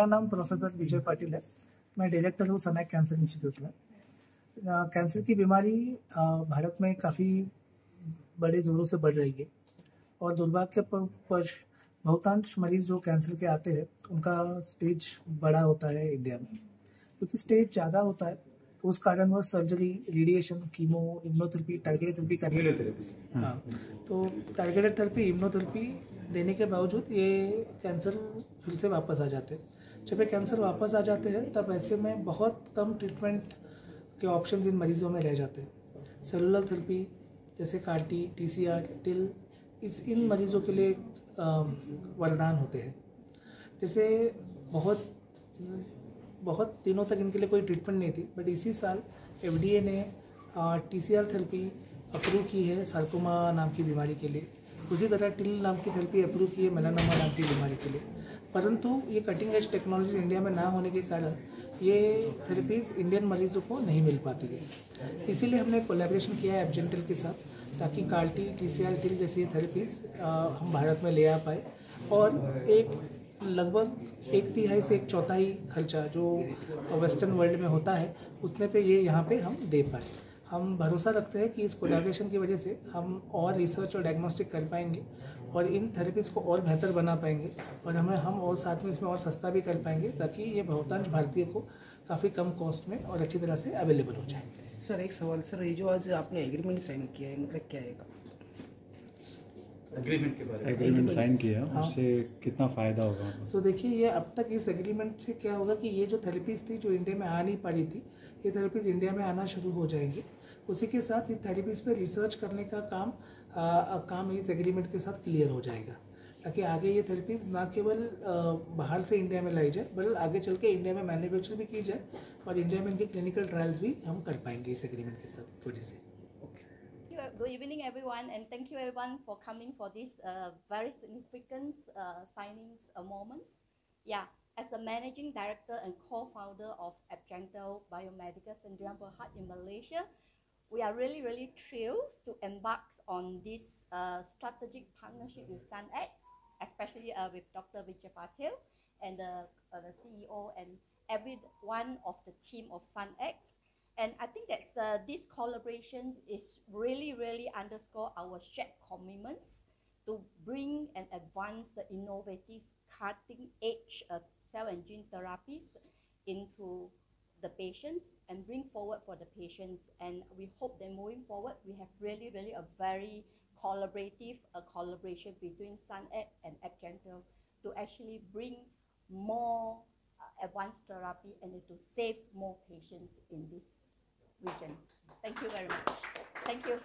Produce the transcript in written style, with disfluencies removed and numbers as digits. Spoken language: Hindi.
मेरा नाम प्रोफेसर विजय पाटिल है। मैं डायरेक्टर हूँ सनएक कैंसर इंस्टीट्यूट में। कैंसर की बीमारी भारत में काफ़ी बड़े जोरों से बढ़ रही है और दुर्भाग्यवश बहुतांश मरीज जो कैंसर के आते हैं उनका स्टेज बड़ा होता है इंडिया में। क्योंकि स्टेज ज़्यादा होता है तो उस कारण वह surgery, radiation, chemo, immunotherapy, targeted therapy करनी। हाँ, तो टारगेटेड थेरेपी, इम्यूनोथेरेपी देने के बावजूद ये कैंसर फिर से वापस आ जाते हैं। जब ये कैंसर वापस आ जाते हैं तब ऐसे में बहुत कम ट्रीटमेंट के ऑप्शन इन मरीजों में रह जाते हैं। सेलुलर थेरेपी जैसे CAR-T, TCR, TIL इन मरीजों के लिए वरदान होते हैं। जैसे बहुत दिनों तक इनके लिए कोई ट्रीटमेंट नहीं थी, बट इसी साल FDA ने TCR थेरेपी अप्रूव की है सार्कोमा नाम की बीमारी के लिए। उसी तरह TIL नाम की थेरेपी अप्रूव की है मेलानोमा नाम की बीमारी के लिए। परंतु ये कटिंग एज टेक्नोलॉजी इंडिया में ना होने के कारण ये थेरेपीज़ इंडियन मरीजों को नहीं मिल पाती है। इसीलिए हमने कोलैबोरेशन किया है एबजेंटल के साथ, ताकि CAR-T, TCR, TIL जैसी थेरेपीज़ हम भारत में ले आ पाए और लगभग 1/3 से 1/4 खर्चा जो वेस्टर्न वर्ल्ड में होता है उतने पे ये यहाँ पे हम दे पाए। हम भरोसा रखते हैं कि इस कोलैबोरेशन की वजह से हम और रिसर्च और डायग्नोस्टिक कर पाएंगे और इन थेरेपीज़ को और बेहतर बना पाएंगे और हम और साथ में इसमें और सस्ता भी कर पाएंगे, ताकि ये बहुतांश भारतीय को काफ़ी कम कॉस्ट में और अच्छी तरह से अवेलेबल हो जाए। सर एक सवाल सर, ये जो आज आपने एग्रीमेंट साइन किया है मतलब क्या है? एग्रीमेंट के बारे में एग्रीमेंट साइन किया, उससे कितना फ़ायदा होगा? तो देखिए, ये अब तक इस एग्रीमेंट से क्या होगा कि ये जो थेरेपीज़ थी जो इंडिया में आ नहीं पा रही थी, ये थेरेपीज़ इंडिया में आना शुरू हो जाएंगी। उसी के साथ इस थेरेपीज़ पे रिसर्च करने का काम इस एग्रीमेंट के साथ क्लियर हो जाएगा, ताकि आगे ये थेरेपीज़ ना केवल बाहर से इंडिया में लाई जाए, बल्कि आगे चल के इंडिया में मैन्युफैक्चर भी की जाए और इंडिया में इनके क्लिनिकल ट्रायल्स भी हम कर पाएंगे इस एग्रीमेंट के साथ वजह से। Good evening, everyone, and thank you everyone for coming for this very significant signings moments. Yeah, as the managing director and co-founder of Abjangtel Biomedical Sdn Bhd in Malaysia, we are really thrilled to embark on this strategic partnership with SunX, especially with Dr. Vijay Patil and the CEO and every one of the team of SunX. And I think that this collaboration is really underscore our shared commitments to bring and advance the innovative cutting-edge cell and gene therapies into the patients and bring forward for the patients. And we hope that moving forward, we have really a very collaborative collaboration between SunX and Abjangtel to actually bring more advanced therapy and to save more patients in these regions. Thank you very much. Thank you.